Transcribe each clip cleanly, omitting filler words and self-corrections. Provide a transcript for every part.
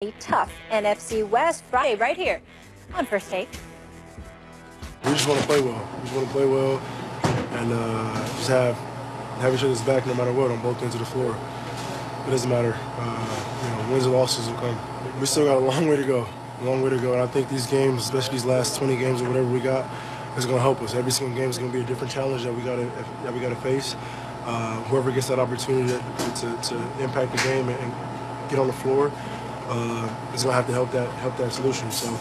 A tough NFC West Friday right here on First Take. We just want to play well. We just want to play well and just have each other's back no matter what on both ends of the floor. It doesn't matter. Wins or losses will come. We still got a long way to go. And I think these games, especially these last 20 games or whatever we got, is going to help us. Every single game is going to be a different challenge that we got to face. Whoever gets that opportunity to impact the game and get on the floor is going to have to help that solution. So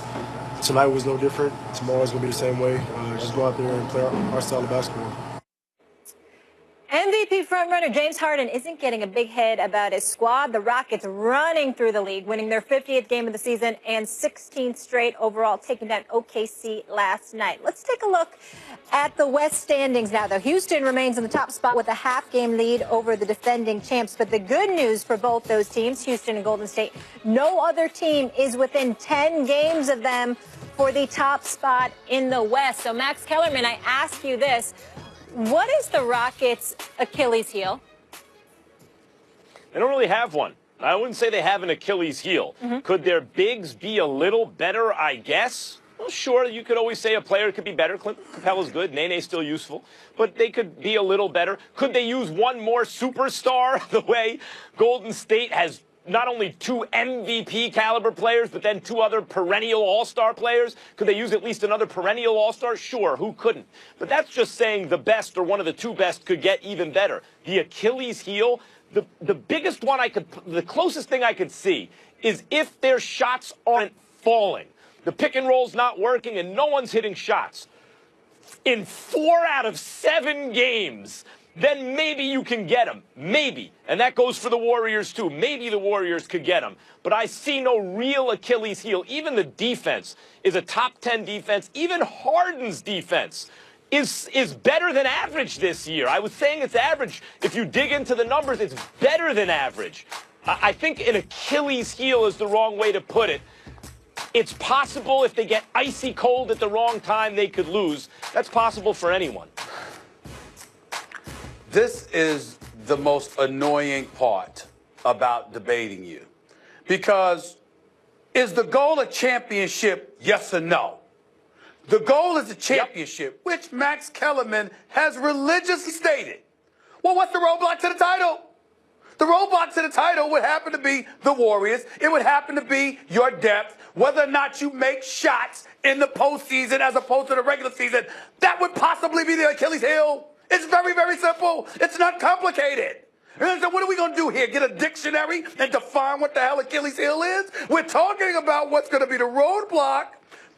tonight was no different. Tomorrow's going to be the same way. Just go out there and play our style of basketball. MVP frontrunner James Harden isn't getting a big head about his squad. The Rockets running through the league, winning their 50th game of the season and 16th straight overall, taking down OKC last night. Let's take a look at the West standings now, though. Houston remains in the top spot with a half-game lead over the defending champs. But the good news for both those teams, Houston and Golden State, no other team is within 10 games of them for the top spot in the West. So, Max Kellerman, I ask you this. What is the Rockets' Achilles heel? They don't really have one. I wouldn't say they have an Achilles heel. Could their bigs be a little better, I guess? Well, sure, you could always say a player could be better. Clint Capella's good. Nene's still useful. But they could be a little better. Could they use one more superstar the way Golden State has not only 2 MVP caliber players, but then 2 other perennial all-star players? Could they use at least another perennial all-star? Sure, who couldn't? But that's just saying the best or one of the 2 best could get even better. The Achilles heel, the biggest one the closest thing I could see is if their shots aren't falling. The pick and roll's not working and no one's hitting shots. In 4 out of 7 games, then maybe you can get them. Maybe. And that goes for the Warriors, too. Maybe the Warriors could get them. But I see no real Achilles heel. Even the defense is a top 10 defense. Even Harden's defense is better than average this year. I was saying it's average. If you dig into the numbers, it's better than average. I think an Achilles heel is the wrong way to put it. It's possible if they get icy cold at the wrong time, they could lose. That's possible for anyone. This is the most annoying part about debating you. Because is the goal a championship, yes or no? The goal is a championship, which Max Kellerman has religiously stated. Well, what's the roadblock to the title? The roadblock to the title would happen to be the Warriors. It would happen to be your depth. Whether or not you make shots in the postseason as opposed to the regular season, that would possibly be the Achilles heel. It's very, very simple. It's not complicated. And so what are we going to do here? Get a dictionary and define what the hell Achilles heel is? We're talking about what's going to be the roadblock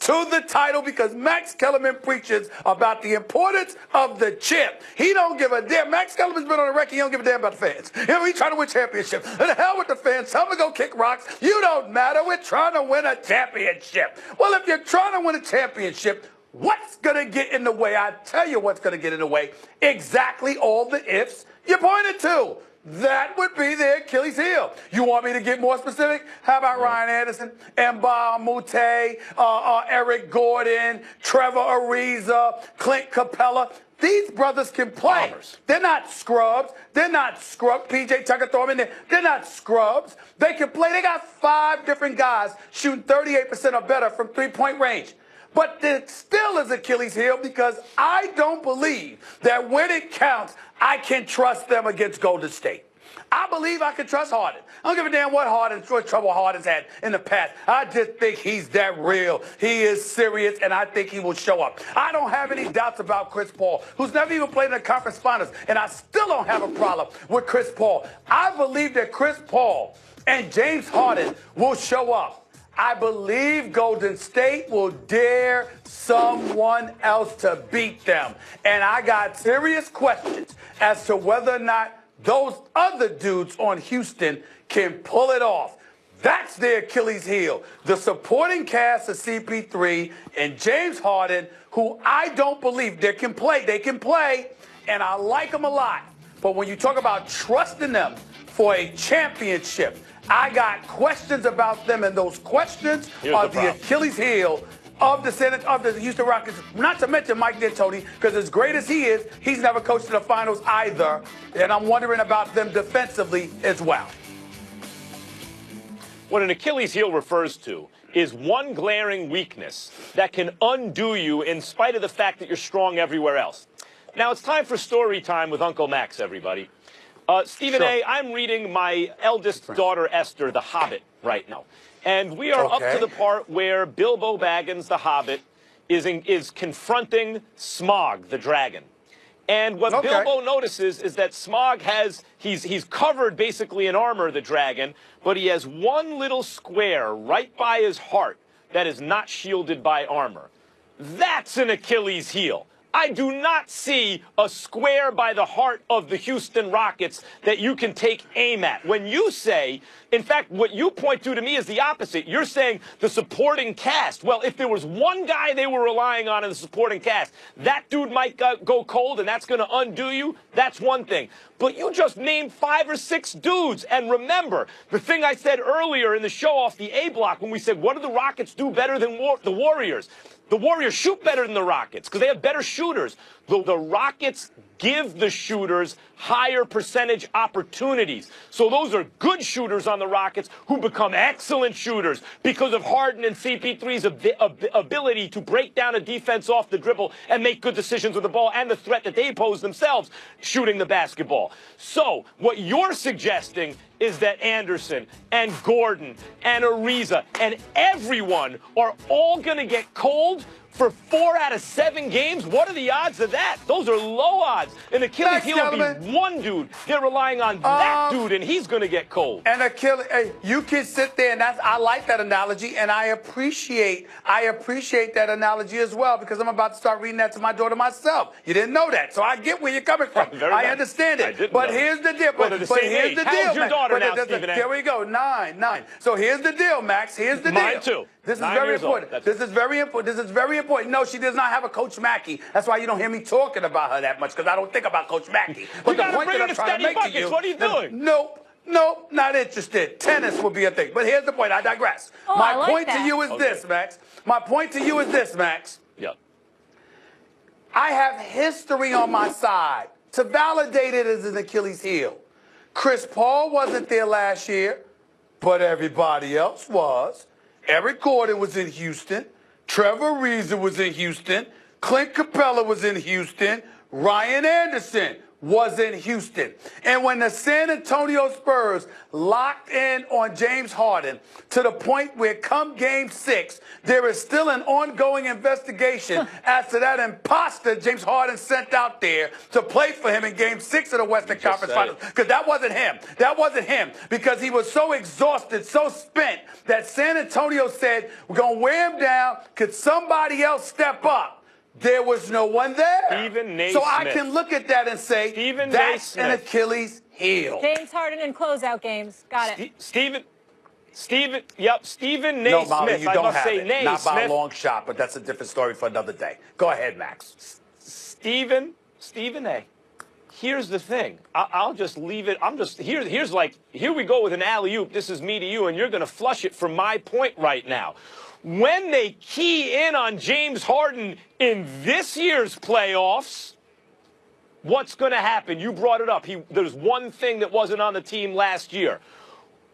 to the title because Max Kellerman preaches about the importance of the chip. He don't give a damn. Max Kellerman's been on the record. He don't give a damn about the fans. He's trying to win championships. And the hell with the fans. Tell them to go kick rocks. You don't matter. We're trying to win a championship. Well, if you're trying to win a championship, what's going to get in the way? I tell you what's going to get in the way. Exactly all the ifs you pointed to. That would be the Achilles heel. You want me to get more specific? How about Ryan Anderson, Mbah Moute, Eric Gordon, Trevor Ariza, Clint Capella? These brothers can play. They're not scrubs. They're not scrubs. PJ Tucker, throw them in there. They're not scrubs. They can play. They got 5 different guys shooting 38% or better from three-point range. But it still is Achilles heel because I don't believe that when it counts, I can trust them against Golden State. I believe I can trust Harden. I don't give a damn what trouble Harden's had in the past. I just think he's that real. He is serious, and I think he will show up. I don't have any doubts about Chris Paul, who's never even played in the conference finals, and I still don't have a problem with Chris Paul. I believe that Chris Paul and James Harden will show up. I believe Golden State will dare someone else to beat them. And I got serious questions as to whether or not those other dudes on Houston can pull it off. That's their Achilles heel. The supporting cast of CP3 and James Harden, who I don't believe they can play. They can play, and I like them a lot. But when you talk about trusting them for a championship, I got questions about them, and those questions are the Achilles heel of the Houston Rockets. Not to mention Mike D'Antoni, because as great as he is, he's never coached in the finals either. And I'm wondering about them defensively as well. What an Achilles heel refers to is one glaring weakness that can undo you in spite of the fact that you're strong everywhere else. Now it's time for story time with Uncle Max, everybody. Stephen A., I'm reading my eldest daughter, Esther, The Hobbit, right now. And we are up to the part where Bilbo Baggins, the Hobbit, is confronting Smaug, the dragon. And what Bilbo notices is that Smaug he's covered basically in armor, the dragon, but he has one little square right by his heart that is not shielded by armor. That's an Achilles heel. I do not see a square by the heart of the Houston Rockets that you can take aim at. When you say, in fact, what you point to me is the opposite. You're saying the supporting cast. Well, if there was one guy they were relying on in the supporting cast, that dude might go cold and that's going to undo you. That's one thing. But you just named 5 or 6 dudes. And remember, the thing I said earlier in the show off the A block when we said, what do the Rockets do better than the Warriors? The Warriors shoot better than the Rockets because they have better shooters. The Rockets give the shooters higher percentage opportunities. So those are good shooters on the Rockets who become excellent shooters because of Harden and CP3's ability to break down a defense off the dribble and make good decisions with the ball and the threat that they pose themselves shooting the basketball. So what you're suggesting is that Anderson and Gordon and Ariza and everyone are all going to get cold for 4 out of 7 games? What are the odds of that? Those are low odds. And Achilles heel would be one dude. They're relying on that dude, and he's going to get cold. And Achilles, hey, you can sit there, and I like that analogy, and I appreciate that analogy as well because I'm about to start reading that to my daughter myself. You didn't know that, so I get where you're coming from. I understand it. But here's the deal. But here's the deal. How's your daughter now, Stephen A? Here we go. 9. So here's the deal, Max. Here's the deal. Mine too. This is very important. This is very important. This is very important. No, she does not have a Coach Mackey. That's why you don't hear me talking about her that much, because I don't think about Coach Mackey. But the point that I'm trying to make to you, what are you doing? Nope, not interested. Tennis will be a thing. But here's the point. I digress. My point to you is this, Max. My point to you is this, Max. Yep. I have history on my side to validate it as an Achilles heel. Chris Paul wasn't there last year, but everybody else was. Eric Gordon was in Houston. Trevor Ariza was in Houston. Clint Capella was in Houston. Ryan Anderson was in Houston. And when the San Antonio Spurs locked in on James Harden to the point where come Game 6, there is still an ongoing investigation as to that imposter James Harden sent out there to play for him in Game 6 of the Western Conference Finals. Because that wasn't him. That wasn't him. Because he was so exhausted, so spent, that San Antonio said, we're going to wear him down. Could somebody else step up? There was no one there. So I can look at that and say, that's an Achilles heel. James Harden in closeout games. Got it. Stephen Naismith. No, Molly, you don't have it. Naismith. Not by a long shot, but that's a different story for another day. Go ahead, Max. Stephen A. Here's the thing. I'll just leave it. Here we go with an alley-oop. This is me to you, and you're going to flush it from my point right now. When they key in on James Harden in this year's playoffs, what's going to happen? You brought it up. There's one thing that wasn't on the team last year.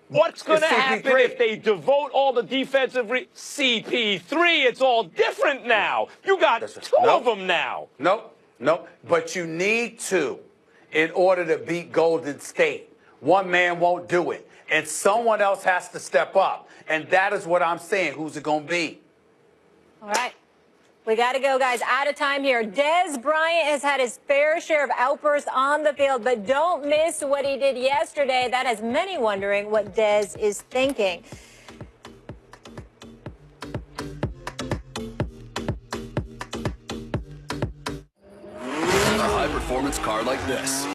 What's going to happen if they devote all the defensive CP3? It's all different now. You got 2 of them now. Nope. But you need 2 in order to beat Golden State. One man won't do it. And someone else has to step up. And that is what I'm saying. Who's it going to be? All right. We got to go, guys. Out of time here. Dez Bryant has had his fair share of outbursts on the field, but don't miss what he did yesterday. That has many wondering what Dez is thinking. A high-performance car like this